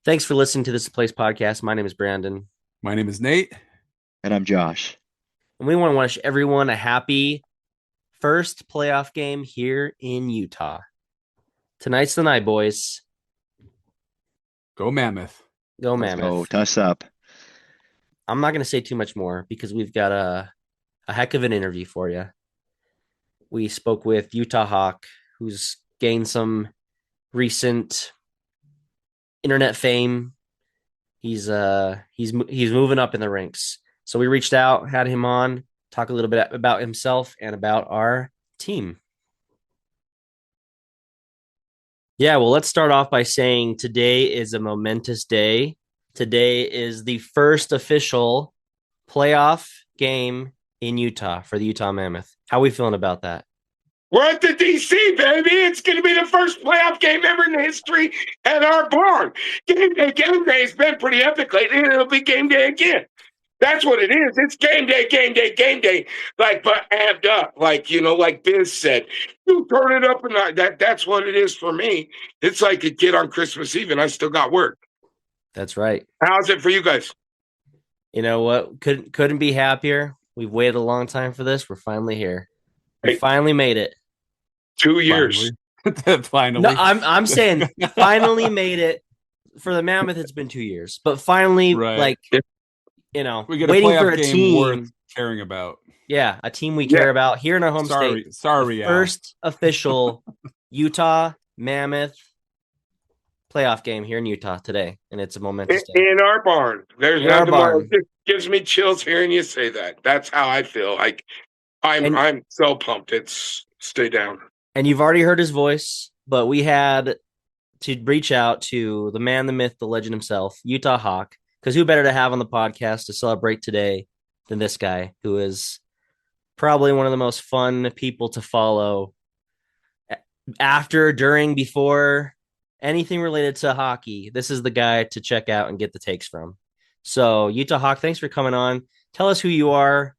Thanks for listening to this Place podcast. My name is Brandon, My name is Nate. And I'm Josh. and we want to wish everyone a happy first playoff game here in Utah. Tonight's the night, boys. Go Mammoth. Go Let's Mammoth. go. Tuss up. I'm not going to say too much more because we've got a heck of an interview for you. We spoke with Utah Hock, who's gained some recent internet fame. He's moving up in the ranks. So we reached out, had him on, talk a little bit about himself and about our team. Yeah, well, let's start off by saying today is a momentous day. Today is the first official playoff game in Utah for the Utah Mammoth. How are we feeling about that? We're at the DC, baby. It's going to be the first playoff game ever in history at our barn. Game day has been pretty epic lately, and it'll be game day again. That's what it is. It's game day. Like, but amped up. Like, like Biz said, you turn it up, and that's what it is for me. It's like a kid on Christmas Eve, and I still got work. That's right. How's it for you guys? You know what? Couldn't be happier. We've waited a long time for this. We're finally here. We finally made it. 2 years. Finally. No, I'm saying finally made it. For the Mammoth, it's been 2 years, but finally, Right. we We get a waiting playoff for a game team worth caring about. Yeah, a team we care about here in our home state. Sorry, First official Utah Mammoth playoff game here in Utah today, and it's a momentous day. In our barn. There's In our nothing more. barn. It gives me chills hearing you say that. That's how I feel. Like I'm so pumped. It's stay down. And you've already heard his voice, but we had to reach out to the man, the myth, the legend himself, Utah Hock, because who better to have on the podcast to celebrate today than this guy, who is probably one of the most fun people to follow after, during, before anything related to hockey. This is the guy to check out and get the takes from. So, Utah Hock, thanks for coming on. Tell us who you are.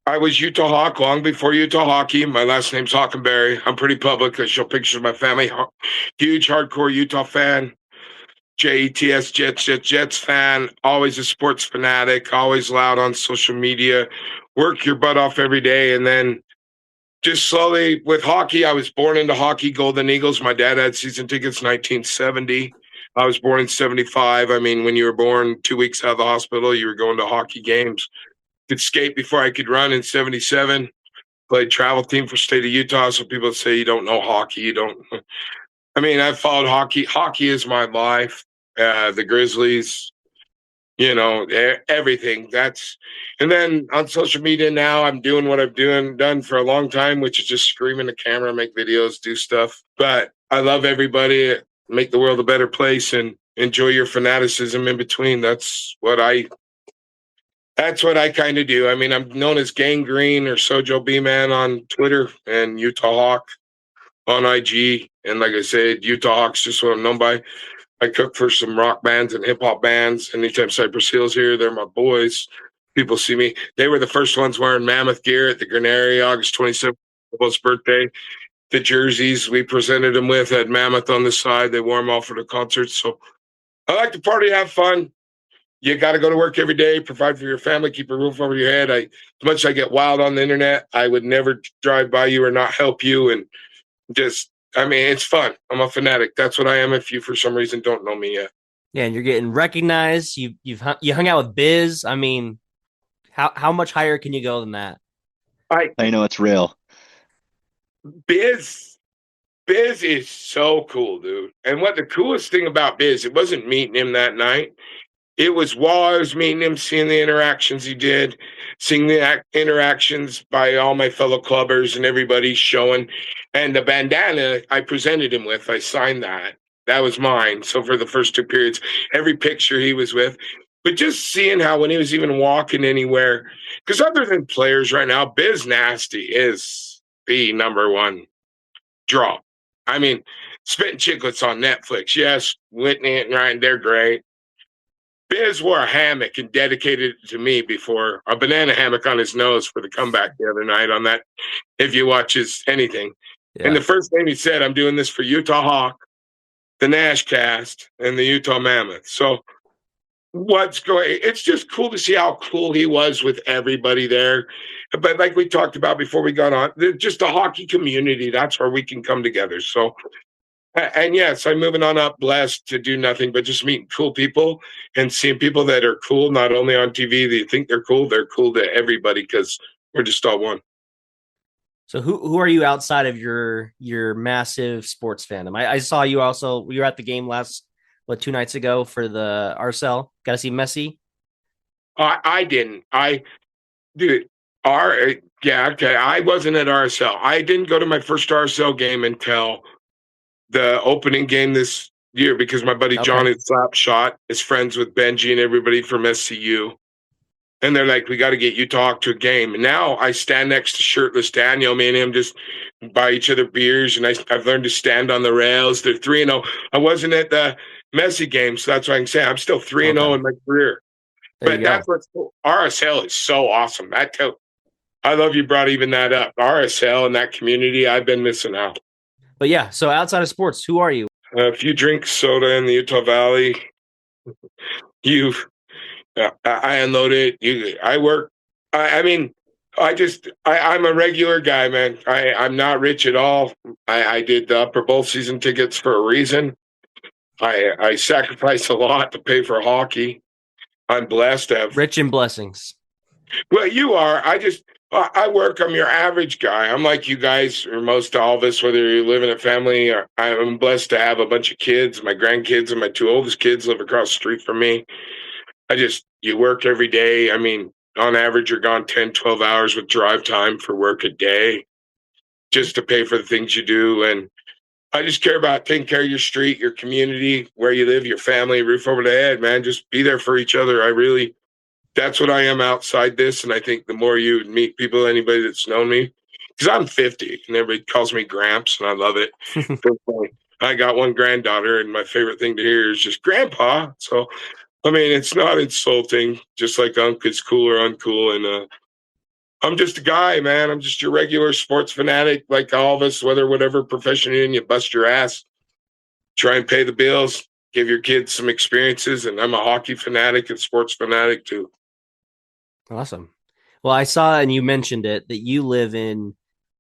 I was Utah Hock long before Utah Hockey. My last name's Hockenberry. I'm pretty public. I show pictures of my family. Huge hardcore Utah fan. Jets, Jets fan. Always a sports fanatic. Always loud on social media. Work your butt off every day. And then just slowly with hockey, I was born into hockey, Golden Eagles. My dad had season tickets 1970. I was born in 75. I mean, when you were born 2 weeks out of the hospital, you were going to hockey games. Could skate before I could run in 77. Played travel team for state of Utah. So people say you don't know hockey. You don't. I mean, I've followed hockey. Hockey is my life. The Grizzlies, everything. And then on social media now, I'm doing what I've done for a long time, which is just scream in the camera, make videos, do stuff. But I love everybody. Make the world a better place and enjoy your fanaticism in between. That's what I kind of do. I mean, I'm known as Gang Green or Sojo B-Man on Twitter and Utah Hawk on IG. And like I said, Utah Hawk's just what I'm known by. I cook for some rock bands and hip-hop bands. Anytime Cypress Hill's here, they're my boys. People see me. They were the first ones wearing Mammoth gear at the Granary, August 27th, his birthday. The jerseys we presented them with had Mammoth on the side. They wore them all for the concerts. So I like to party, have fun. You got to go to work every day, provide for your family, keep a roof over your head. As much as I get wild on the internet, I would never drive by you or not help you. And it's fun. I'm a fanatic. That's what I am. If you, for some reason, don't know me yet. Yeah, and you're getting recognized. You hung out with Biz. I mean, how much higher can you go than that? I know it's real. Biz is so cool, dude. And what the coolest thing about Biz, it wasn't meeting him that night. It was while I was meeting him, seeing the interactions he did, seeing the interactions by all my fellow clubbers and everybody showing. And the bandana I presented him with, I signed that. That was mine. So for the first 2 periods, every picture he was with. But just seeing how when he was even walking anywhere, because other than players right now, Biz Nasty is the number one draw. I mean, Spitting Chicklets on Netflix. Yes, Whitney and Ryan, they're great. Biz wore a hammock and dedicated it to me before a banana hammock on his nose for the comeback the other night on that. If you watch his anything. Yeah. And the first thing he said, I'm doing this for Utah Hawk. the Nash Cast, and the Utah Mammoth. So what's going? It's just cool to see how cool he was with everybody there. But like we talked about before we got on, just a hockey community. That's where we can come together. So. And yes, I'm moving on up, blessed to do nothing but just meeting cool people and seeing people that are cool, not only on TV, they think they're cool to everybody because we're just all one. So who are you outside of your massive sports fandom? I saw you also. You were at the game last 2 nights ago for the RSL. Got to see Messi. I didn't. Dude. Yeah, okay. I wasn't at RSL. I didn't go to my first RSL game until the opening game this year because my buddy John had Slapshot is friends with Benji and everybody from SCU. And they're like, we got to get Utah Hock to a game. And now I stand next to shirtless Daniel. Me and him just buy each other beers. And I've learned to stand on the rails. They're 3-0. I wasn't at the Messi game, so that's why I can say I'm still 3-0 in my career. But that's what's cool. RSL is so awesome. I love you brought even that up. RSL and that community, I've been missing out. But yeah, so outside of sports, who are you? If you drink soda in the Utah Valley, I unload it. I work. I'm a regular guy, man. I'm not rich at all. I did the Upper Bowl season tickets for a reason. I sacrifice a lot to pay for hockey. I'm blessed to have rich in blessings. Well, you are. I work. I'm your average guy. I'm like you guys, or most all of us, whether you live in a family. Or I'm blessed to have a bunch of kids. My grandkids and my 2 oldest kids live across the street from me. You work every day. I mean, on average, you're gone 10, 12 hours with drive time for work a day just to pay for the things you do. And I just care about taking care of your street, your community, where you live, your family, roof over the head, man. Just be there for each other. That's what I am outside this. And I think the more you meet people, anybody that's known me, because I'm 50 and everybody calls me Gramps and I love it. I got one granddaughter and my favorite thing to hear is just Grandpa. So, I mean, it's not insulting, just like is cool or uncool. And I'm just a guy, man. I'm just your regular sports fanatic, like all of us, whatever profession you're in, you bust your ass, try and pay the bills, give your kids some experiences. And I'm a hockey fanatic and sports fanatic too. Awesome. Well, I saw, and you mentioned it, that you live in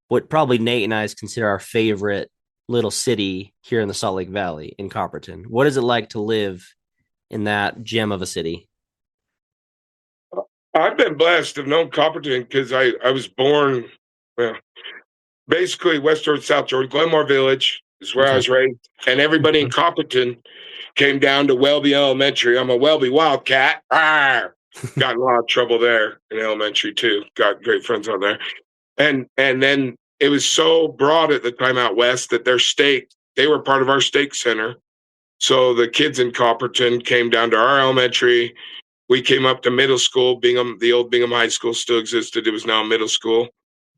what probably Nate and I consider our favorite little city here in the Salt Lake Valley in Copperton. What is it like to live in that gem of a city? I've been blessed to have known Copperton because I was born, basically West Georgia, South Georgia. Glenmore Village is where I was raised. And everybody in Copperton came down to Welby Elementary. I'm a Welby Wildcat. Got in a lot of trouble there in elementary too. Got great friends out there. And then it was so broad at the time out west that they were part of our stake center. So the kids in Copperton came down to our elementary. We came up to middle school. Bingham, the old Bingham High School still existed. It was now middle school.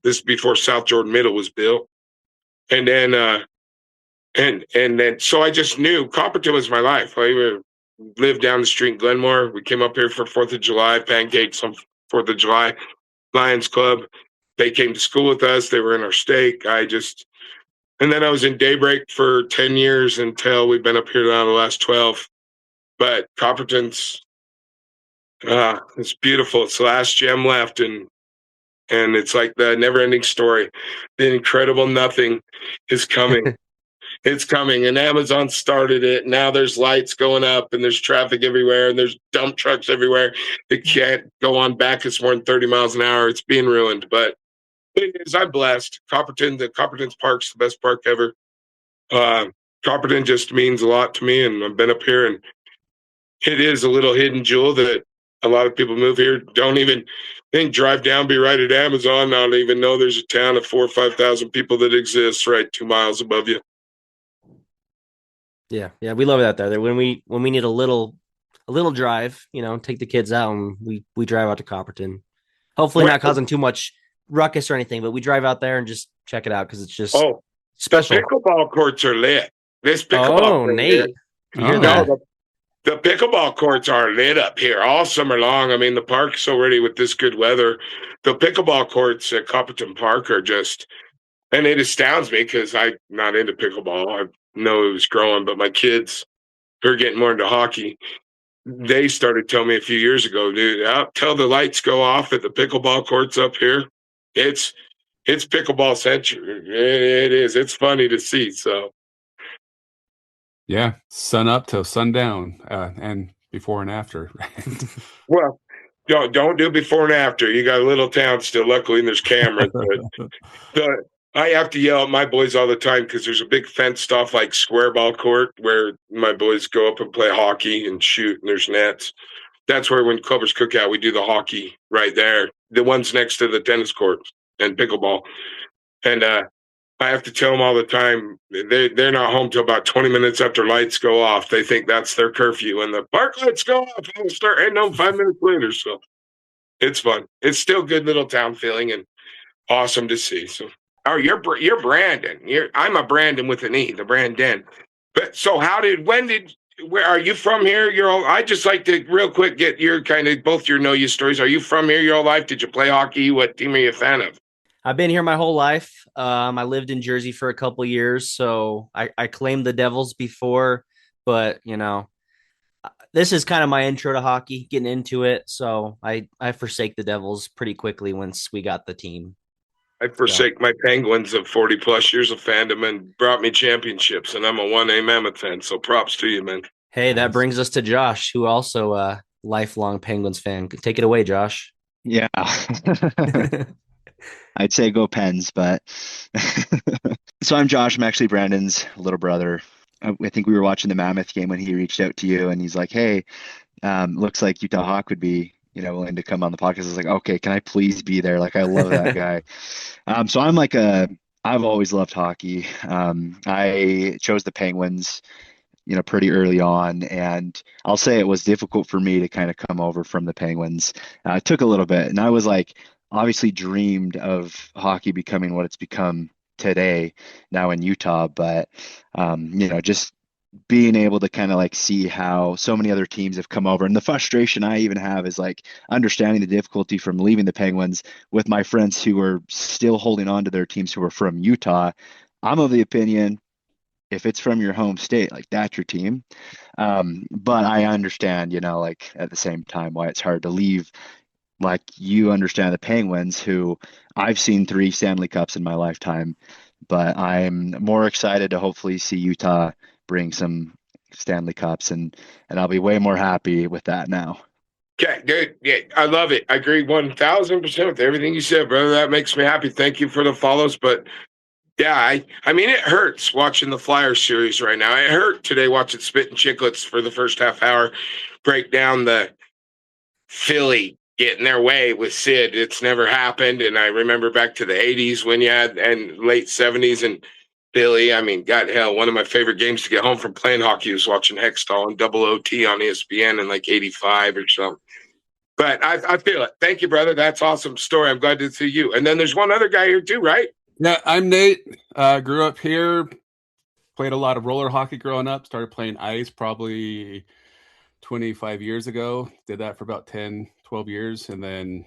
This is before South Jordan Middle was built. And then so I just knew Copperton was my life. I lived down the street in Glenmore. We came up here for 4th of July, pancakes on 4th of July, Lions Club. They came to school with us. They were in our stake. And then I was in Daybreak for 10 years until we've been up here now the last 12. But Copperton's, it's beautiful. It's the last gem left. And it's like the never-ending story. The incredible nothing is coming. It's coming, and Amazon started it. Now there's lights going up, and there's traffic everywhere, and there's dump trucks everywhere. It can't go on back. It's more than 30 miles an hour. It's being ruined, but it is. I'm blessed. Copperton's Park's the best park ever. Copperton just means a lot to me, and I've been up here, and it is a little hidden jewel that a lot of people move here don't even think, drive down, be right at Amazon, not even know there's a town of 4,000 or 5,000 people that exists right 2 miles above you. Yeah, we love that there. When we need a little drive, take the kids out and we drive out to Copperton. Hopefully not causing too much ruckus or anything, but we drive out there and just check it out because it's just special. The pickleball courts are lit. This pickleball Nate. The pickleball courts are lit up here all summer long. I mean, the park's already with this good weather. The pickleball courts at Copperton Park are just, and it astounds me because I'm not into pickleball. know it was growing. But my kids, who are getting more into hockey, they started telling me a few years ago, dude, till the lights go off at the pickleball courts up here, it's pickleball century. It is. It's funny to see. So, yeah, sun up till sundown, and before and after. well, don't do before and after. You got a little town still. Luckily, there's cameras. But I have to yell at my boys all the time because there's a big fenced off like square ball court where my boys go up and play hockey and shoot, and there's nets. That's where when Clubbers Cookout, we do the hockey right there. The ones next to the tennis courts and pickleball. And I have to tell them all the time, they're not home till about 20 minutes after lights go off. They think that's their curfew. When the park lights go off, they'll start heading home 5 minutes later. So it's fun. It's still good little town feeling and awesome to see. So, oh, you're Brandon. I'm a Brandon with an E, the Brandon. But so where are you from here? I just like to real quick get your kind of both your know you stories. Are you from here your whole life? Did you play hockey? What team are you a fan of? I've been here my whole life. I lived in Jersey for a couple years, so I claimed the Devils before, but this is kind of my intro to hockey, getting into it. So I forsake the Devils pretty quickly once we got the team. I forsake my Penguins of 40 plus years of fandom and brought me championships, and I'm a 1A Mammoth fan. So props to you, man. Hey, that brings us to Josh, who also a lifelong Penguins fan. Take it away, Josh. Yeah. I'd say go Pens, but so I'm Josh. I'm actually Brandon's little brother. I think we were watching the Mammoth game when he reached out to you and he's like, hey, looks like Utah Hock would be, willing to come on the podcast. I was like, okay, can I please be there? Like, I love that guy. So I'm like I've always loved hockey. I chose the Penguins, pretty early on. And I'll say it was difficult for me to kind of come over from the Penguins. It took a little bit. And I was like, obviously dreamed of hockey becoming what it's become today now in Utah. But, just being able to kind of like see how so many other teams have come over. And the frustration I even have is like understanding the difficulty from leaving the Penguins with my friends who are still holding on to their teams who are from Utah. I'm of the opinion, if it's from your home state, like that's your team. But I understand, like at the same time why it's hard to leave. Like you understand the Penguins, who I've seen 3 Stanley Cups in my lifetime, but I'm more excited to hopefully see Utah bring some Stanley Cups, and I'll be way more happy with that now. Okay, good. Yeah, I love it. I agree 1,000% with everything you said, brother. That makes me happy. Thank you for the follows. But yeah, I mean, it hurts watching the Flyers series right now. It hurt today watching Spit and Chicklets for the first half hour break down the Philly getting their way with Sid. It's never happened. And I remember back to the 80s when you had, and late 70s, and Billy, I mean, God hell, one of my favorite games to get home from playing hockey was watching Hextall and Double OT on ESPN in like 85 or something. But I feel it. Thank you, brother. That's awesome story. I'm glad to see you. And then there's one other guy here too, right? Yeah, I'm Nate. Grew up here, played a lot of roller hockey growing up, started playing ice probably 25 years ago. Did that for about 10, 12 years, and then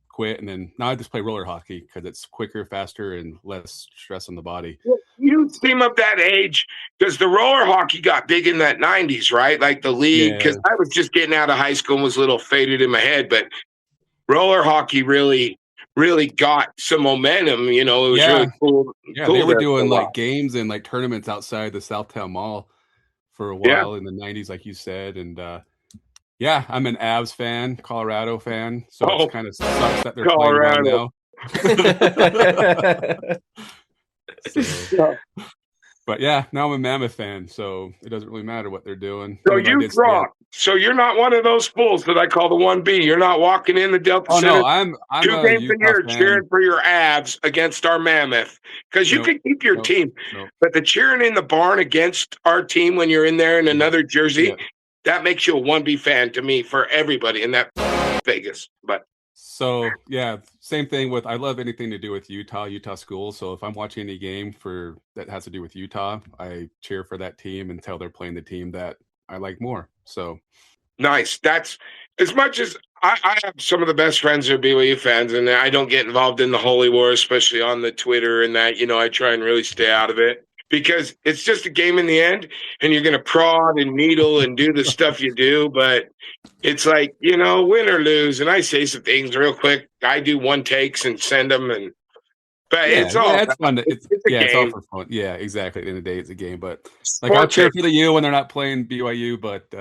quit. And then now I just play roller hockey because it's quicker, faster, and less stress on the body. You seem of that age because the roller hockey got big in that 90s, right? Like the league, because I was just getting out of high school and was a little faded in my head, but roller hockey really got some momentum. It was really cool. Yeah, they were doing like games and like tournaments outside the Southtown Mall for a while in the 90s, like you said. And yeah, I'm an Avs fan, Colorado fan, so it kind of sucks that they're Colorado playing well now. So, but yeah, now I'm a Mammoth fan, so it doesn't really matter what they're doing. So you draw. So you're not one of those fools that I call the 1B. You're not walking in the Delta Center. No, I'm 2 games a year cheering for your Avs against our Mammoth, because you can keep your team, but the cheering in the barn against our team when you're in there in another jersey, that makes you a 1B fan to me for everybody in that Vegas. But so yeah, same thing with, I love anything to do with Utah schools. So if I'm watching any game that has to do with Utah, I cheer for that team until they're playing the team that I like more. So nice. That's as much as I have some of the best friends who are BYU fans, and I don't get involved in the holy war, especially on the Twitter and that. I try and really stay out of it. because it's just a game in the end, and you're going to prod and needle and do the stuff you do. But it's like, win or lose. And I say some things real quick. I do one takes and send them. But Yeah, it's all, it's fun. it's a it's all game. for fun. Yeah, exactly. At the end of the day, it's a game. But like, I'll Sport cheer takes. for the U when they're not playing BYU, but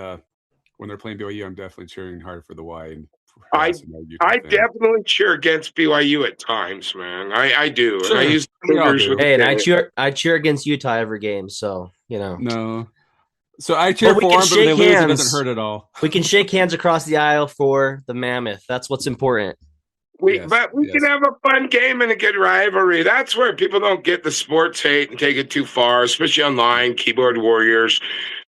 when they're playing BYU, I'm definitely cheering hard for the Y and I harassing my Utah I fans. definitely cheer against BYU at times, man. I do. Sure. And I use We all fingers do. with Hey, and the I cheer against Utah every game, so No. So I cheer But we for can them, but when they shake lose, it hands. doesn't hurt at all. We can shake hands across the aisle for the Mammoth. That's what's important. But we can have a fun game and a good rivalry. That's where people don't get the sports hate and take it too far, especially online, keyboard warriors.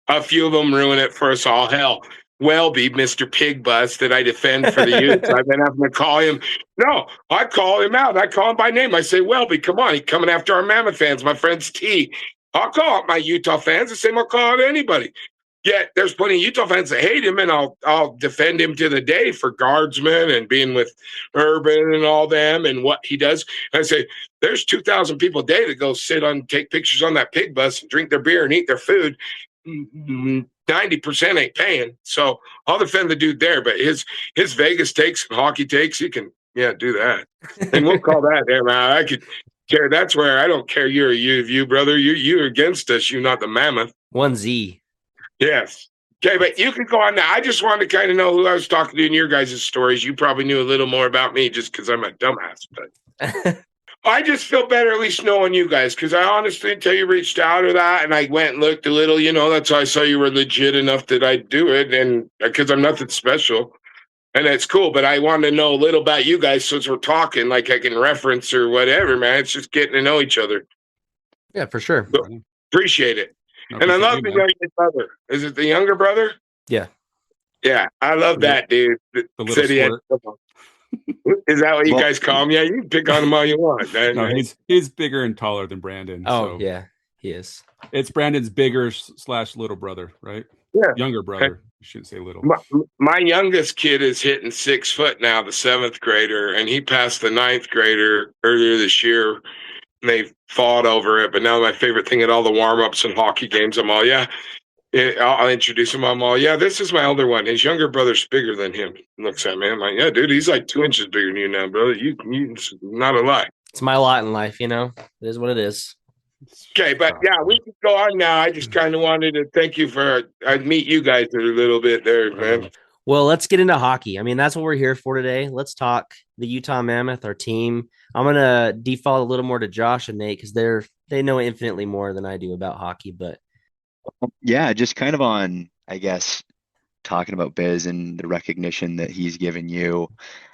A few of them ruin it for us all. Hell, Welby, Mr. Pig Bus, that I defend for the youth. I've been having to call him. No, I call him out. I call him by name. I say, Welby, come on. He's coming after our Mammoth fans. My friend's T. I'll call out my Utah fans the same I'll call out anybody. Yet there's plenty of Utah fans that hate him, and I'll defend him to the day for guardsmen and being with Urban and all them and what he does. And I say, there's 2,000 people a day that go take pictures on that pig bus and drink their beer and eat their food. 90% ain't paying. So I'll defend the dude there, but his Vegas takes and hockey takes, he can, do that. And we'll call that him out. I could care. That's where I don't care. You're a U of U, brother. You're against us. You're not the Mammoth. 1Z. Yes. Okay, but you can go on now. I just wanted to kind of know who I was talking to in your guys' stories. You probably knew a little more about me just because I'm a dumbass. But I just feel better at least knowing you guys, because I honestly, until you reached out or that, and I went and looked a little, that's how I saw you were legit enough that I'd do it, and because I'm nothing special. And that's cool, but I wanted to know a little about you guys since we're talking, like I can reference or whatever, man. It's just getting to know each other. Yeah, for sure. So, appreciate it. And I love the younger brother. Is it the younger brother? Yeah. Yeah, I love that dude. The little squirt. Is that what you guys call him? Yeah, you can pick on him all you want. Man. No, he's bigger and taller than Brandon. Oh, so yeah, he is. It's Brandon's bigger / little brother, right? Yeah. Younger brother. You shouldn't say little. My youngest kid is hitting 6 foot now, the 7th grader, and he passed the 9th grader earlier this year. And they fought over it, but now my favorite thing at all the warm-ups and hockey games, I'm all, I'll introduce him. I'm all, this is my older one. His younger brother's bigger than him. Looks at me. I'm like, yeah, dude, he's like 2 inches bigger than you now, brother. You not a lie. It's my lot in life, It is what it is. Okay, but yeah, we can go on now. I just kind of wanted to thank you I'd meet you guys a little bit there, man. Well, let's get into hockey. I mean, that's what we're here for today. Let's talk the Utah Mammoth, our team. I'm going to default a little more to Josh and Nate because they know infinitely more than I do about hockey. But yeah, just kind of on, I guess, talking about Biz and the recognition that he's given you.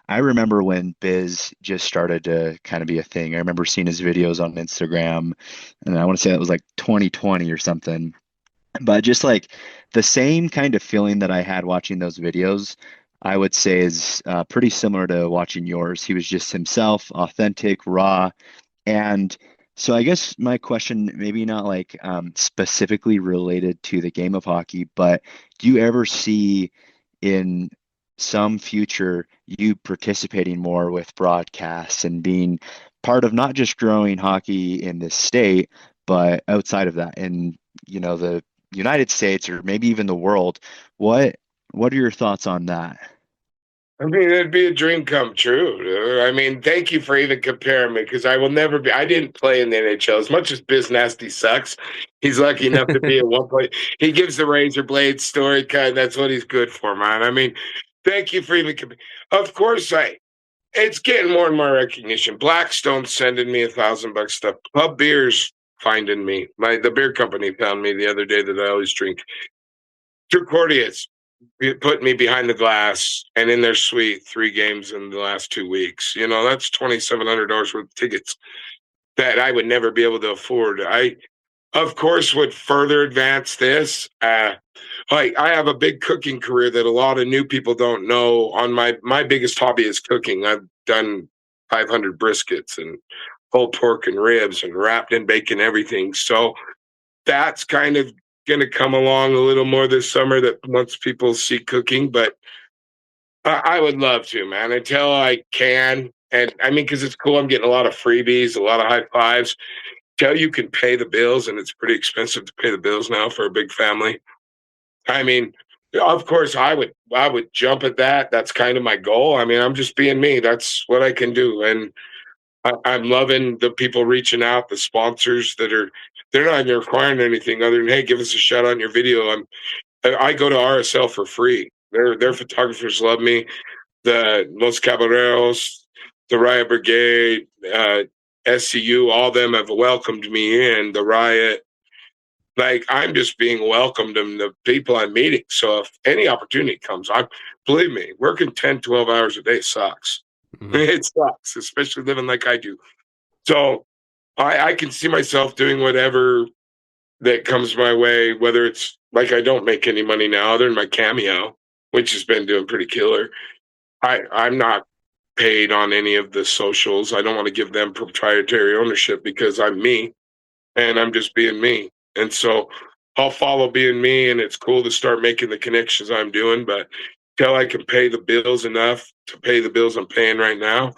I remember when Biz just started to kind of be a thing. I remember seeing his videos on Instagram, and I want to say that was like 2020 or something. But just like the same kind of feeling that I had watching those videos, I would say is pretty similar to watching yours. He was just himself, authentic, raw. And so I guess my question, maybe not like specifically related to the game of hockey, but do you ever see in some future you participating more with broadcasts and being part of not just growing hockey in this state, but outside of that, in the United States or maybe even the world? What are your thoughts on that? I mean, it'd be a dream come true. I mean, thank you for even comparing me, because I will never be. I didn't play in the NHL. As much as Biz Nasty sucks, he's lucky enough to be at one place. He gives the razor blade story kind. That's what he's good for, man. I mean, thank you for even comparing. Of course, it's getting more and more recognition. Blackstone's sending me $1,000 stuff. Pub Beer's finding me. The beer company found me the other day that I always drink. Concordia's put me behind the glass and in their suite 3 games in the last 2 weeks. That's $2,700 worth of tickets that I would never be able to afford. I, of course, would further advance this. I have a big cooking career that a lot of new people don't know. On my biggest hobby is cooking. I've done 500 briskets and whole pork and ribs and wrapped in bacon, everything. So that's kind of going to come along a little more this summer, that once people see cooking. But I would love to, man, until I can. And I mean, because it's cool. I'm getting a lot of freebies, a lot of high fives. till you can pay the bills, and it's pretty expensive to pay the bills now for a big family. I mean, of course, I would jump at that. That's kind of my goal. I mean, I'm just being me. That's what I can do, and I'm loving the people reaching out, the sponsors they're not even requiring anything other than, hey, give us a shout out in your video. I go to RSL for free. Their photographers love me. The Los Caballeros, the Riot Brigade, SCU, all of them have welcomed me in. The Riot, like, I'm just being welcomed, and the people I'm meeting. So if any opportunity comes, believe me, working 10, 12 hours a day sucks. Mm-hmm. It sucks, especially living like I do. So I can see myself doing whatever that comes my way, whether it's like, I don't make any money now other than my cameo, which has been doing pretty killer. I'm not paid on any of the socials. I don't want to give them proprietary ownership because I'm me and I'm just being me. And so I'll follow being me, and it's cool to start making the connections I'm doing. But till I can pay the bills enough to pay the bills I'm paying right now,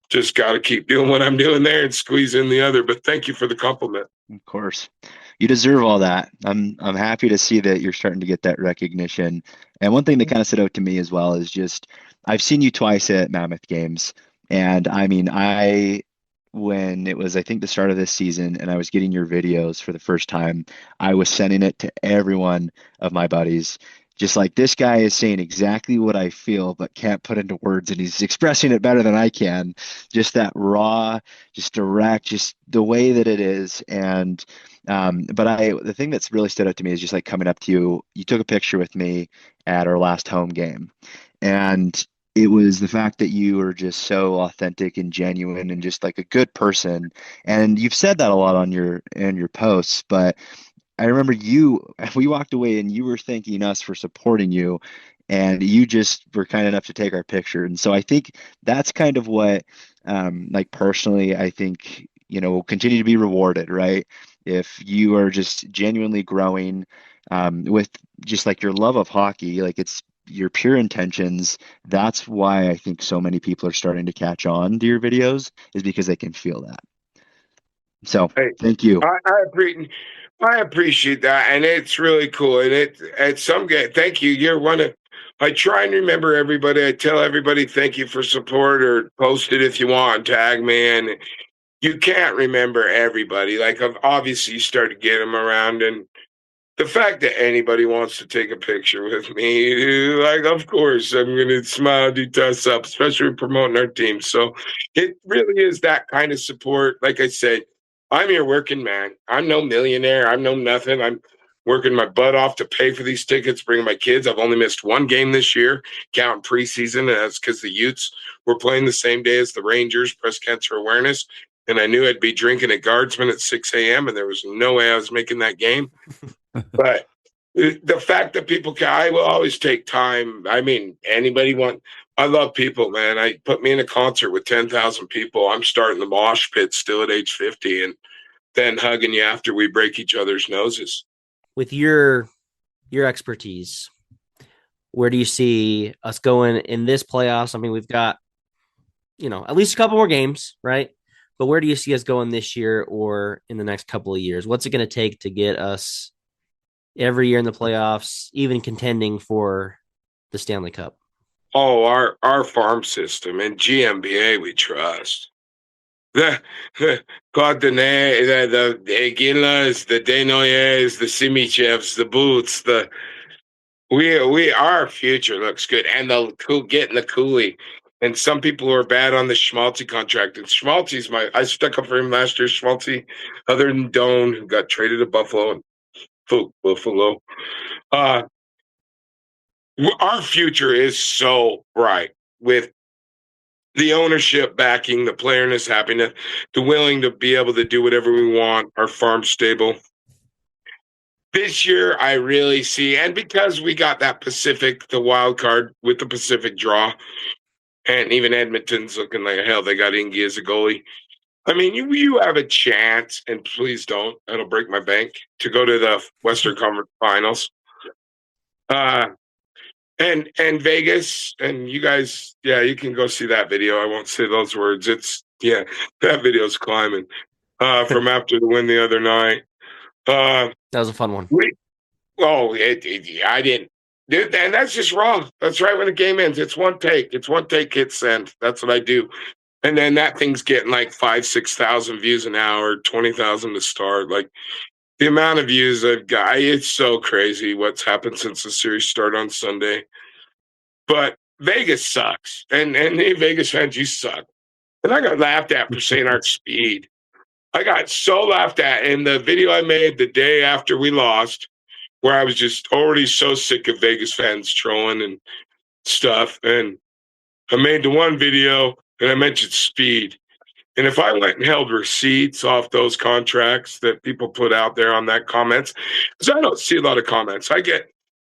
just got to keep doing what I'm doing there and squeeze in the other. But thank you for the compliment. Of course. You deserve all that. I'm happy to see that you're starting to get that recognition. And one thing that kind of stood out to me as well is just I've seen you twice at Mammoth games. And I mean, when it was, I think, the start of this season, and I was getting your videos for the first time, I was sending it to every one of my buddies. Just like, this guy is saying exactly what I feel, but can't put into words, and he's expressing it better than I can. Just that raw, just direct, just the way that it is. And but the thing that's really stood out to me is just like coming up to you. You took a picture with me at our last home game, and it was the fact that you were just so authentic and genuine and just like a good person. And you've said that a lot on your posts, but I remember we walked away and you were thanking us for supporting you, and you just were kind enough to take our picture. And so I think that's kind of what, like, personally, I think, will continue to be rewarded, right? If you are just genuinely growing, with just like your love of hockey, like it's your pure intentions. That's why I think so many people are starting to catch on to your videos, is because they can feel that. So Hey, thank you. I appreciate that, and it's really cool. And thank you. You're one of. I try and remember everybody. I tell everybody thank you for support, or post it if you want, tag me. And you can't remember everybody. Like, obviously, you start to get them around, and the fact that anybody wants to take a picture with me, like, of course, I'm going to smile, do thumbs up, especially promoting our team. So it really is that kind of support. Like I said, I'm your working man. I'm no millionaire. I'm no nothing. I'm working my butt off to pay for these tickets, bringing my kids. I've only missed one game this year, counting preseason, and that's because the Utes were playing the same day as the Rangers, breast cancer awareness. And I knew I'd be drinking at Guardsman at 6 a.m., and there was no way I was making that game. But the fact that I will always take time. I mean, I love people, man. I put me in a concert with 10,000 people. I'm starting the mosh pit still at age 50, and then hugging you after we break each other's noses. With your expertise, where do you see us going in this playoffs? I mean, we've got, at least a couple more games, right? But where do you see us going this year or in the next couple of years? What's it going to take to get us every year in the playoffs, even contending for the Stanley Cup? Oh, our farm system and GMBA, we trust. The Courtenay, the Aguilas, the Desnoyers, the Simichevs, the Boots, our future looks good, and getting the Cooley. And some people who are bad on the Schmaltzy contract. And Schmaltzy's I stuck up for him last year, Schmaltzy, other than Doan, who got traded to Buffalo and Buffalo. Our future is so bright with the ownership backing, the playerness, happiness, the willing to be able to do whatever we want, our farm stable. This year, I really see, and because we got that the wild card with the Pacific draw, and even Edmonton's looking like hell. They got Ingy as a goalie. I mean, you have a chance, and please don't. That'll break my bank, to go to the Western Conference Finals. And Vegas, and you guys, yeah, you can go see that video. I won't say those words. That video's climbing. from after the win the other night. That was a fun one. I didn't. And that's just wrong. That's right when the game ends. It's one take. It's one take, hit send. That's what I do. And then that thing's getting like 5,000-6,000 views an hour, 20,000 to start. Like the amount of views I've got, it's so crazy what's happened since the series started on Sunday. But Vegas sucks. And hey, Vegas fans, you suck. And I got laughed at for saying our speed. I got so laughed at in the video I made the day after we lost, where I was just already so sick of Vegas fans trolling and stuff. And I made the one video and I mentioned speed. And if I went and held receipts off those contracts that people put out there on that comments, because I don't see a lot of comments.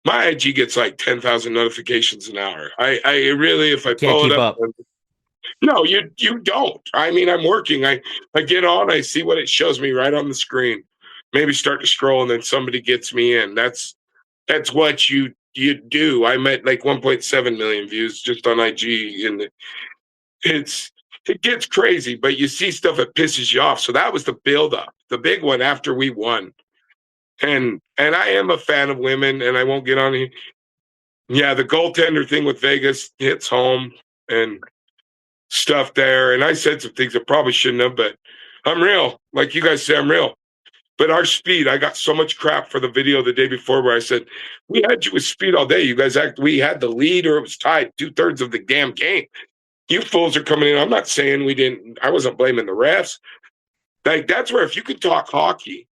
My IG gets like 10,000 notifications an hour. I really, if I Can't pull it keep up. up. No, you don't. I mean, I'm working. I get on, I see what it shows me right on the screen. Maybe start to scroll and then somebody gets me in. That's what you do. I'm at like 1.7 million views just on IG, and it gets crazy, but you see stuff that pisses you off. So that was the buildup, the big one after we won. And I am a fan of women, and I won't get on here. Yeah, the goaltender thing with Vegas hits home and stuff there. And I said some things I probably shouldn't have, but I'm real. Like you guys say, I'm real. But our speed, I got so much crap for the video the day before where I said, we had you with speed all day. You guys we had the lead or it was tied 2/3 of the damn game. You fools are coming in. I'm not saying we didn't. I wasn't blaming the refs. Like, that's where if you can talk hockey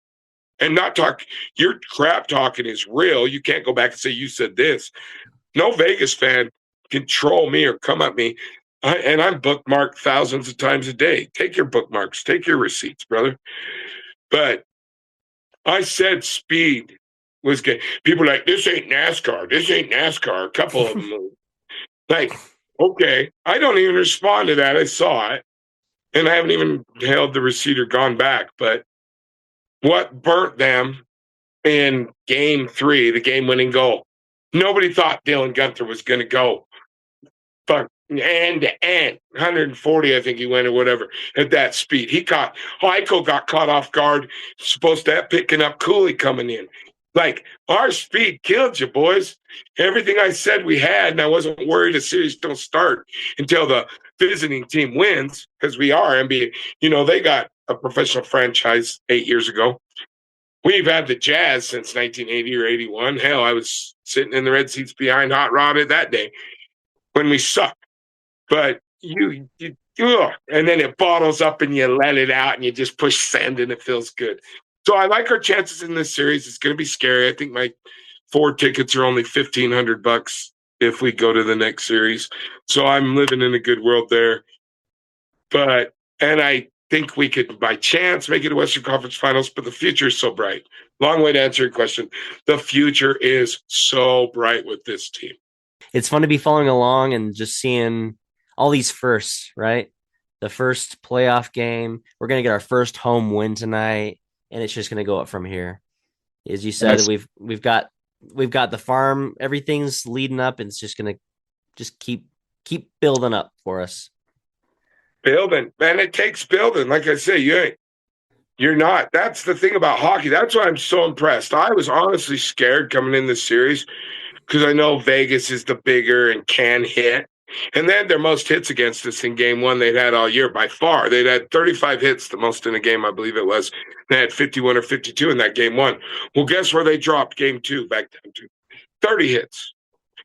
and not talk, your crap talking is real. You can't go back and say, you said this. No Vegas fan can troll me or come at me. And I'm bookmarked thousands of times a day. Take your bookmarks. Take your receipts, brother. But I said speed was good. People are like, this ain't NASCAR. This ain't NASCAR. A couple of them. Like, okay. I don't even respond to that. I saw it. And I haven't even held the receipt or gone back. But what burnt them in game 3, the game-winning goal? Nobody thought Dylan Gunther was going to go end to end, 140, I think he went or whatever, at that speed. Heiko got caught off guard, supposed to have picking up Cooley coming in. Like, our speed killed you, boys. Everything I said we had, and I wasn't worried the series don't start until the visiting team wins, because we are NBA. You know, they got a professional franchise 8 years ago. We've had the Jazz since 1980 or 81. Hell, I was sitting in the red seats behind Hot Rod that day when we sucked. But and then it bottles up and you let it out and you just push send and it feels good. So I like our chances in this series. It's going to be scary. I think my 4 tickets are only $1,500 if we go to the next series. So I'm living in a good world there. And I think we could, by chance, make it to Western Conference Finals, but the future is so bright. Long way to answer your question. The future is so bright with this team. It's fun to be following along and just seeing all these firsts, right? The first playoff game. We're going to get our first home win tonight, and it's just going to go up from here. As you said, Yes. we've got the farm. Everything's leading up, and it's just going to just keep building up for us. Building, man, it takes building. Like I say, you're not. That's the thing about hockey. That's why I'm so impressed. I was honestly scared coming in this series because I know Vegas is the bigger and can hit. And they had their most hits against us in game 1 they'd had all year by far. They'd had 35 hits, the most in a game, I believe it was. They had 51 or 52 in that game 1. Well, guess where they dropped game 2 back down to? 30 hits.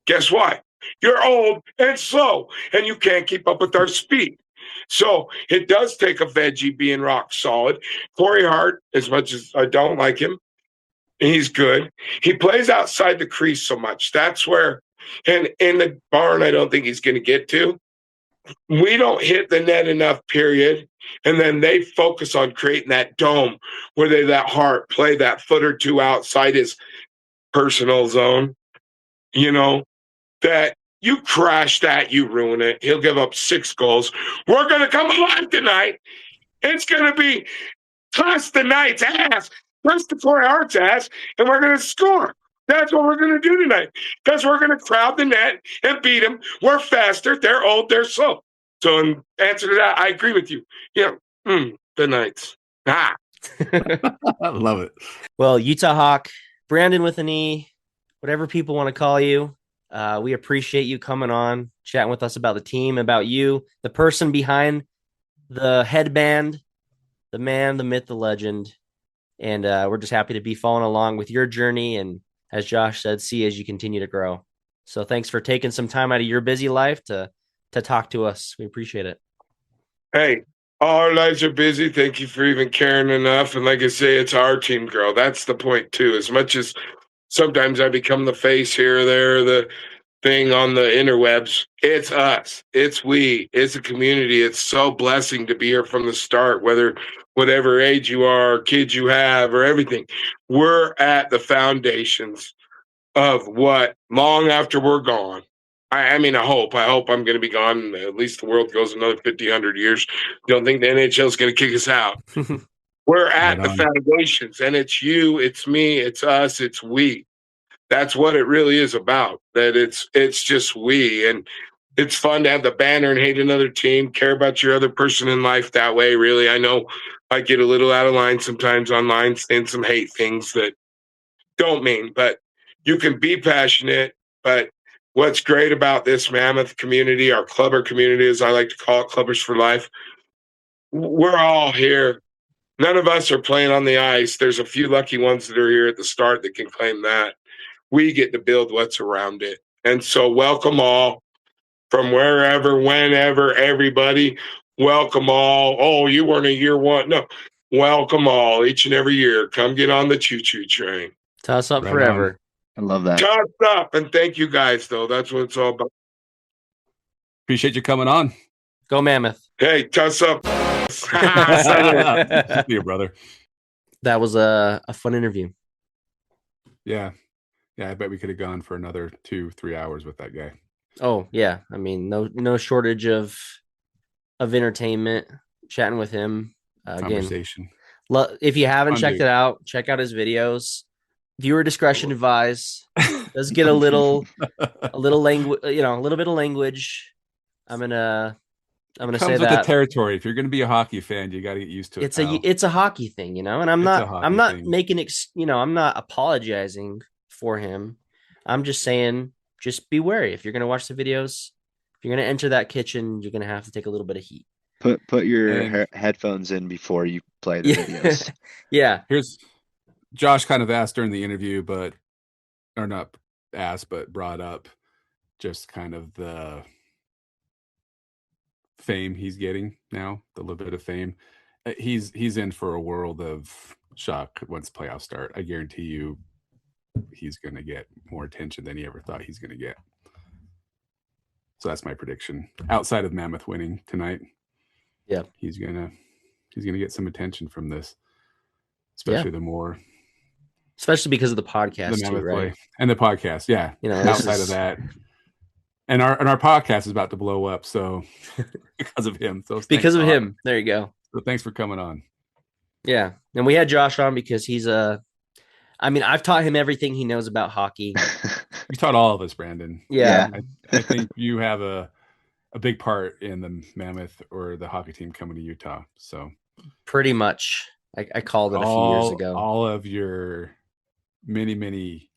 Guess why? You're old and slow, and you can't keep up with our speed. So it does take a veggie being rock solid. Corey Hart, as much as I don't like him, he's good. He plays outside the crease so much. That's where, and in the barn, I don't think he's going to get to. We don't hit the net enough, period. And then they focus on creating that dome where they let Hart play that foot or two outside his personal zone. You know, that you crash that, you ruin it. He'll give up 6 goals. We're going to come alive tonight. It's going to be toss the Knight's ass, press the Corey Hart's ass, and we're going to score. That's what we're going to do tonight, because we're going to crowd the net and beat them. We're faster. They're old. They're slow. So in answer to that, I agree with you. Yeah, the Knights. Ah, I love it. Well, Utah Hawk, Brandon with an E, whatever people want to call you. We appreciate you coming on, chatting with us about the team, about you, the person behind the headband, the man, the myth, the legend. And we're just happy to be following along with your journey. And as Josh said, see as you continue to grow. So thanks for taking some time out of your busy life to talk to us. We appreciate it. hey, all our lives are busy. Thank you for even caring enough. And like I say, it's our team, girl. That's the point too. As much as sometimes I become the face here or there, the thing on the interwebs, it's us. It's we. It's a community. It's so blessing to be here from the start, whether whatever age you are, kids you have, or everything. We're at the foundations of what long after we're gone. I mean, I hope I'm going to be gone. At least the world goes another 50, 100 years. Don't think the NHL is going to kick us out. We're at Right the on. foundations, and it's you, it's me, it's us, it's we. That's what it really is about. That it's just we, and it's fun to have the banner and hate another team, care about your other person in life that way. Really, I know I get a little out of line sometimes online, saying some hate things that don't mean, but you can be passionate. But what's great about this Mammoth community, our clubber community, as I like to call it, Clubbers for Life, we're all here. None of us are playing on the ice. There's a few lucky ones that are here at the start that can claim that. We get to build what's around it. And so, welcome all from wherever, whenever, everybody. Welcome all. Oh, you weren't a year one. No, welcome all each and every year. Come get on the choo choo train. Toss up Right forever. I love that. Toss up. And thank you guys, though. That's what it's all about. Appreciate you coming on. Go Mammoth. Hey, toss up. That See you, brother. was a fun interview. Yeah. Yeah, I bet we could have gone for another 2-3 hours with that guy. Oh yeah, I mean no shortage of entertainment. Chatting with him again. Conversation. If you haven't Fun checked dude. it out, check out his videos. Viewer discretion advised. Does get a little language, a little bit of language. I'm gonna Comes say with that the territory. If you're going to be a hockey fan, you got to get used to it. it's a hockey thing, and I'm It's a not hockey thing. making I'm not apologizing for him. I'm just saying, just be wary if you're gonna watch the videos. If you're gonna enter that kitchen, you're gonna have to take a little bit of heat. Put your And- headphones in before you play the videos. Yeah. Here's Josh kind of asked during the interview, but brought up just kind of the fame he's getting now, the little bit of fame. He's in for a world of shock once playoffs start. I guarantee you he's going to get more attention than he ever thought he's going to get. So that's my prediction. Outside of Mammoth winning tonight, Yeah. he's gonna get some attention from this, especially Especially because of the podcast the Mammoth too, right? play and the podcast. Yeah, outside of that, and our podcast is about to blow up. So because of him, because of him, there you go. So thanks for coming on. Yeah, and we had Josh on because he's I've taught him everything he knows about hockey. You taught all of us, Brandon. Yeah. I think you have a big part in the Mammoth or the hockey team coming to Utah. So pretty much, I called it a few years ago. All of your many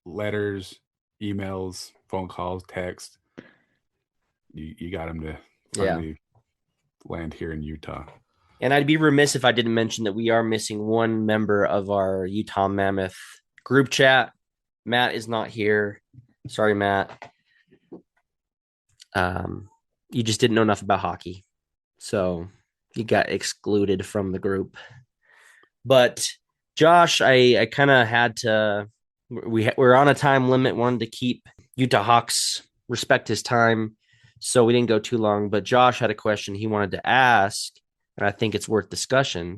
letters, emails, phone calls, text, you got him to finally land here in Utah. And I'd be remiss if I didn't mention that we are missing one member of our Utah Mammoth group chat. Matt is not here. Sorry, Matt. You just didn't know enough about hockey. So you got excluded from the group. But Josh, I kind of had to, we're on a time limit, wanted to keep Utah Hawks respect his time. So we didn't go too long, but Josh had a question he wanted to ask, and I think it's worth discussion.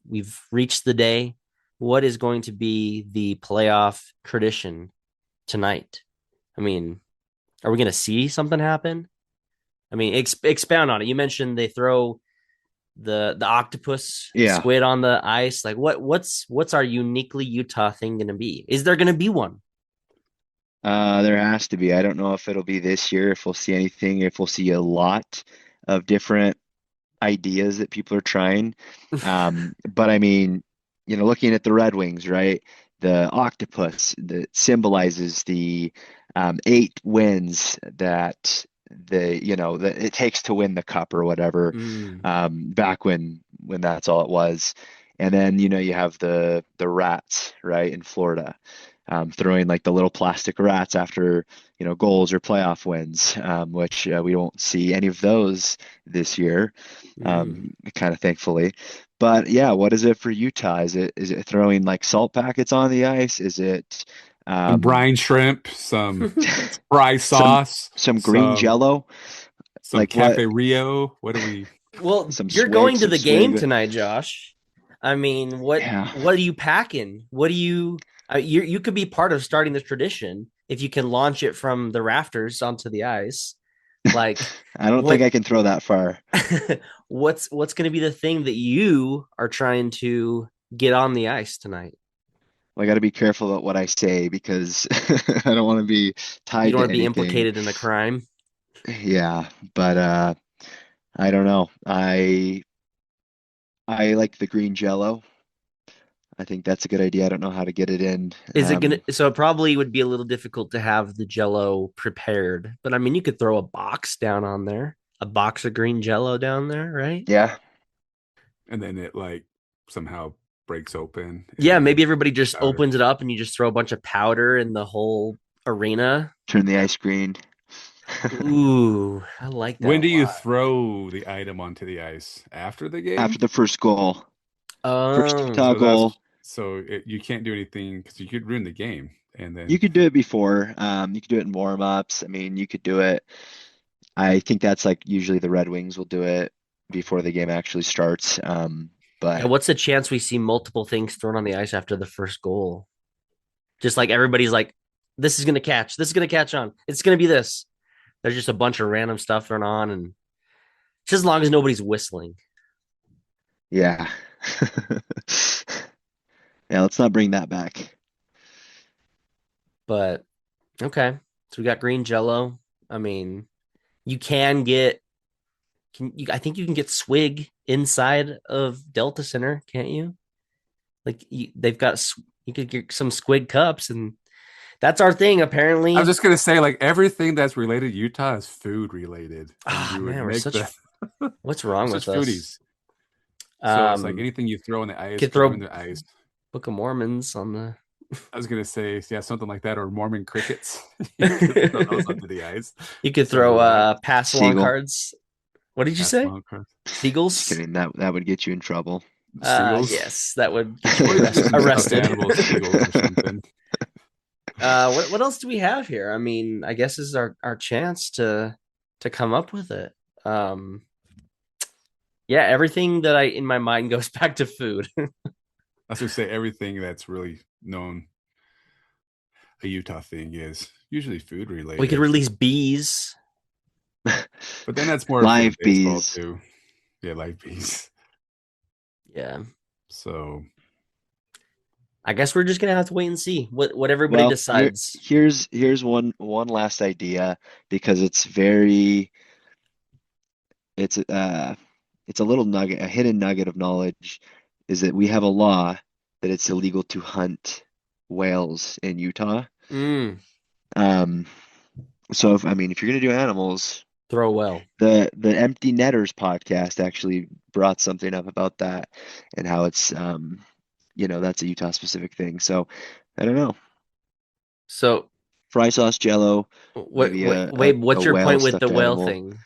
We've reached the day. What is going to be the playoff tradition tonight? I mean, are we going to see something happen? I mean, expound on it. You mentioned they throw the octopus squid on the ice. Like what's our uniquely Utah thing going to be? Is there going to be one? There has to be. I don't know if it'll be this year, if we'll see anything, if we'll see a lot of different ideas that people are trying. But I mean, looking at the Red Wings, right? The octopus that symbolizes the 8 wins that that it takes to win the cup or whatever, back when that's all it was. And then you have the rats, right, in Florida, throwing like the little plastic rats after goals or playoff wins, which we don't see any of those this year, kind of thankfully. But yeah, what is it for Utah? Is it throwing like salt packets on the ice? Is it Some brine shrimp, some fry some sauce, some green jello? some Like what? Cafe Rio. What do we? Well, Some you're swig, going to some the game swig. tonight, Josh. I mean, what Yeah. what are you packing? What do you you could be part of starting the tradition if you can launch it from the rafters onto the ice. Like I don't think what I can throw that far. what's going to be the thing that you are trying to get on the ice tonight? Well, I got to be careful about what I say because I don't want to be You tied don't to want to be anything. implicated in a crime. Yeah, but I don't know. I like the green jello. I think that's a good idea. I don't know how to get it in. Is it gonna? So it probably would be a little difficult to have the Jello prepared, but I mean, you could throw a box down on there, a box of green Jello down there, right? Yeah, And then it like somehow breaks open. And Yeah, maybe then everybody just powder. opens it up and you just throw a bunch of powder in the whole arena. turn the ice green. Ooh, I like that When a do you lot. throw the item onto the ice? After the game? After the first goal, first Utah Oh, goal. You can't do anything because you could ruin the game. And You then could do it before. You could do it in warm-ups. I mean, you could do it. I think that's like usually the Red Wings will do it before the game actually starts. yeah. But What's the chance we see multiple things thrown on the ice after the first goal? Just like everybody's like, this is gonna catch. This is gonna catch on. It's gonna be this. There's just a bunch of random stuff thrown on, and just as long as nobody's whistling. yeah. Yeah, let's not bring that back. But okay, so we got green Jello. I mean, you can get. I think you can get swig inside of Delta Center, can't you? Like they've got. You could get some squig cups, and that's our thing apparently. I was just gonna say, like everything that's related to Utah is food related, and Ah, we would man, we're make such. the What's we're wrong such with us? foodies. So it's like Um, anything you throw on the ice could can ruin throw the ice. Book of Mormons on the. I was gonna say, yeah, something like that, or Mormon crickets. You could throw those onto the ice. You could Send it throw away. pass along Seagull. cards. What did you Pass say? along across. Just Seagulls? kidding. That would get you in trouble. Seagulls. Yes, that would get you Or just some stuffed arrested. animals, seagulls or something. What else do we have here? I mean, I guess this is our chance to come up with it. Yeah, everything that I in my mind goes back to food. I was gonna say everything that's really known a Utah thing is usually food related. We could release bees. But then that's more Live for baseball bees. too. Yeah, live bees. Yeah. So I guess we're just gonna have to wait and see what everybody Well, decides. here's one last idea because it's a little nugget, a hidden nugget of knowledge, is that we have a law that it's illegal to hunt whales in Utah. Mm, Um, so if you're gonna do animals, throw well. the Empty Netters podcast actually brought something up about that and how it's that's a Utah specific thing. So I don't know. So Fry sauce, Jello, what maybe wait, a wait, what's your whale point with the stuffed whale animal. thing?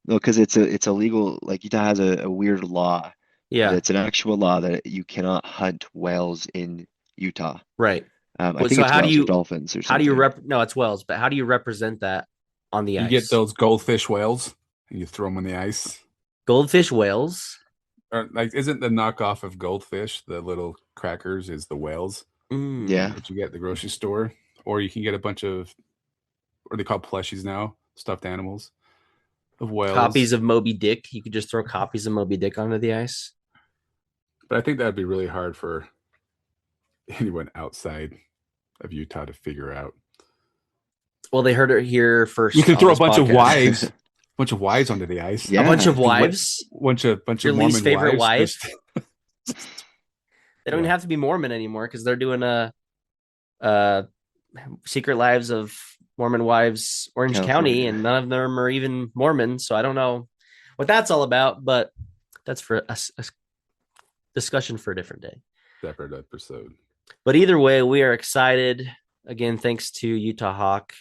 No, because it's illegal. Like Utah has a weird law Yeah, that's an actual law that you cannot hunt whales in Utah. right. I Well, think so it's whales or dolphins or how do you something. no, it's whales, but how do you represent that on the you get ice? those goldfish whales and you throw them on the ice. Goldfish whales. Or like, isn't the knockoff of goldfish the little crackers is the whales Mm. Yeah. that you get at the grocery store? Or you can get a bunch of what are they called plushies now, stuffed animals of whales. Copies of Moby Dick. You could just throw copies of Moby Dick onto the ice. But I think that'd be really hard for anyone outside of Utah to figure out. Well, they heard it here first. You can on throw a this bunch of podcast. wives bunch of wives onto the ice. Yeah. A bunch of And wives. bunch of Your Mormon least favorite wives. wife. They don't even Yeah. have to be Mormon anymore because they're doing a Secret Lives of Mormon Wives Orange California. County, and none of them are even Mormon. So I don't know what that's all about, but that's for a discussion for a different day. Separate episode. But either way, we are excited. Again, thanks to Utah Hock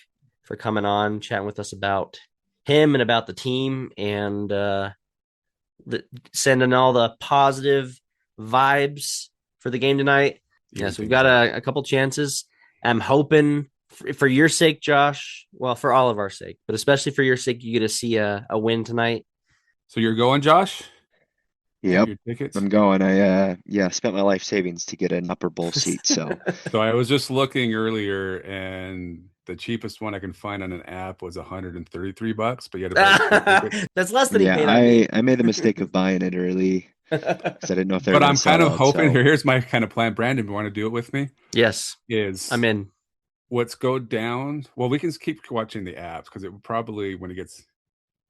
for coming on, chatting with us about him and about the team, and sending all the positive vibes for the game tonight. Yes, we've got a couple chances. I'm hoping for your sake, Josh, well, for all of our sake, but especially for your sake, you get to see a win tonight. So you're going, Josh? Yep. Your tickets? I'm going. I spent my life savings to get an upper bowl seat. So So I was just looking earlier, and the cheapest one I can find on an app was $133, but you had to buy 2 tickets. That's less than he paid on me. I made the mistake of buying it early because I didn't know if they were But going I'm to sell kind of out, hoping. so. Here's my kind of plan. Brandon, you want to do it with me? Yes, Is I'm in. Let's go down. Well, we can keep watching the apps because it will probably, when it gets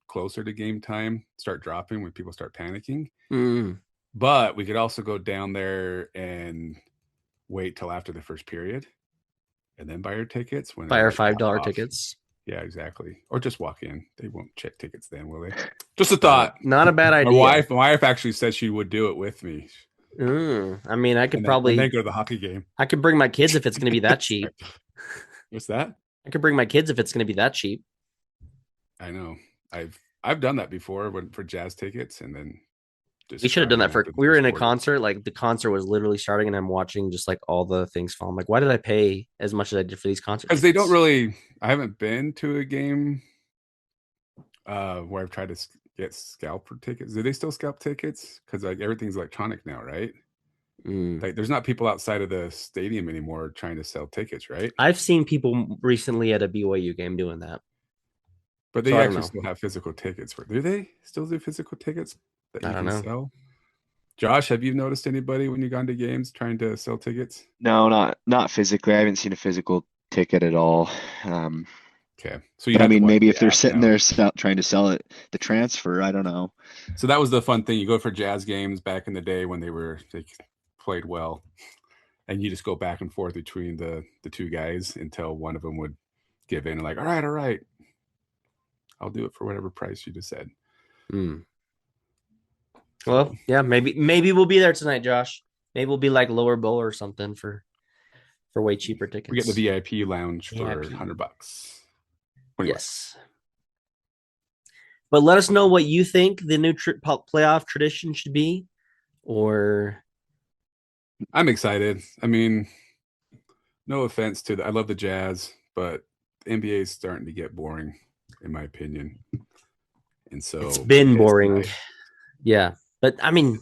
closer to game time, start dropping when people start panicking. Mm. But we could also go down there and wait till after the first period and then buy our tickets. Buy our $5 tickets. Yeah, exactly. Or just walk in. They won't check tickets then, will they? Just a thought. Not a bad idea. My wife actually said she would do it with me. I mean, I could and probably then go to the hockey game. I could bring my kids if it's going to be that cheap. What's that? I could bring my kids if it's going to be that cheap. I know. I've done that before for jazz tickets, and then we should have done that for. We were in a concert. Like the concert was literally starting, and I'm watching just like all the things fall. I'm like, why did I pay as much as I did for these concerts? Because they don't really. I haven't been to a game where I've tried to get scalper tickets. Do they still scalp tickets? Because like everything's electronic now, right? Like there's not people outside of the stadium anymore trying to sell tickets, right? I've seen people recently at a BYU game doing that. But they actually still have physical tickets. Do they still do physical tickets that you can sell? Josh, have you noticed anybody when you've gone to games trying to sell tickets? No, not physically. I haven't seen a physical ticket at all. Okay. So but I mean, maybe if they're sitting there trying to sell it, the transfer, I don't know. So that was the fun thing. You go for jazz games back in the day when they played well, and you just go back and forth between the two guys until one of them would give in and like, all right, I'll do it for whatever price you just said. Well, yeah, maybe we'll be there tonight, Josh. Maybe we'll be like lower bowl or something for way cheaper tickets. We get the VIP lounge for $100. Yes. But let us know what you think the new playoff tradition should be, or I'm excited. I mean, no offense to I love the Jazz, but the NBA is starting to get boring, in my opinion. And so it's been boring. Yeah. But I mean,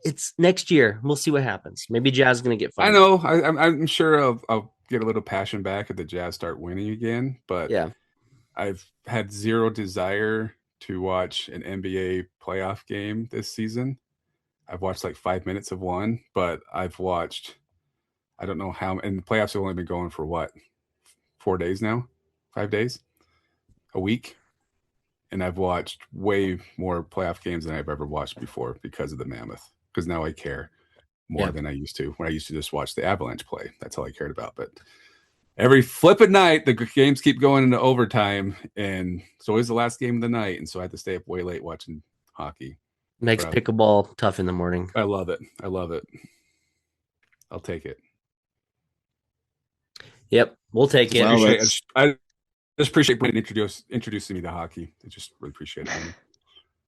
it's next year. We'll see what happens. Maybe Jazz is going to get fun. I know. I'm sure I'll get a little passion back if the Jazz start winning again. But yeah, I've had zero desire to watch an NBA playoff game this season. I've watched like 5 minutes of one, but I've watched, I don't know how, and the playoffs have only been going for what, 4 days now? 5 days? A week? And I've watched way more playoff games than I've ever watched before because of the Mammoth. Because now I care more than I used to. When I used to just watch the Avalanche play. That's all I cared about. But every flipping night, the games keep going into overtime. And it's always the last game of the night. And so I have to stay up way late watching hockey. Makes pickleball tough in the morning. I love it. I'll take it. Yep, we'll take it. I just appreciate Brandon introducing me to hockey. I just really appreciate it.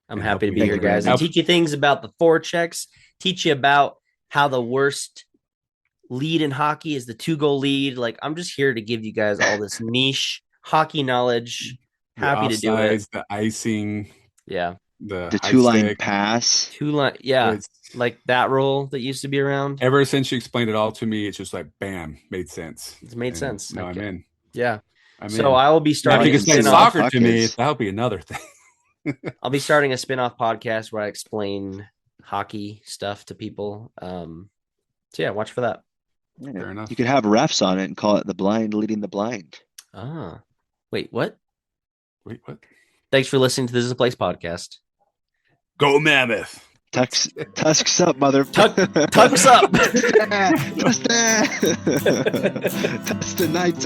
I'm happy to be here, guys. And teach you things about the forechecks, teach you about how the worst lead in hockey is the 2-goal lead. Like, I'm just here to give you guys all this niche hockey knowledge. Happy to do it. The icing. Yeah. The 2-line pass. 2-line. Yeah. Like that rule that used to be around. Ever since you explained it all to me, it's just like, bam, made sense. It's made sense. Now I'm in. Yeah. I will be starting. If you explain soccer to me, that'll be another thing. I'll be starting a spin-off podcast where I explain hockey stuff to people. So yeah, watch for that. Yeah. Fair enough. You could have refs on it and call it the blind leading the blind. Ah, wait, what? Thanks for listening to This Is a Place podcast. Go Mammoth. Tusks up, mother. Tucks up. Tusk the nights.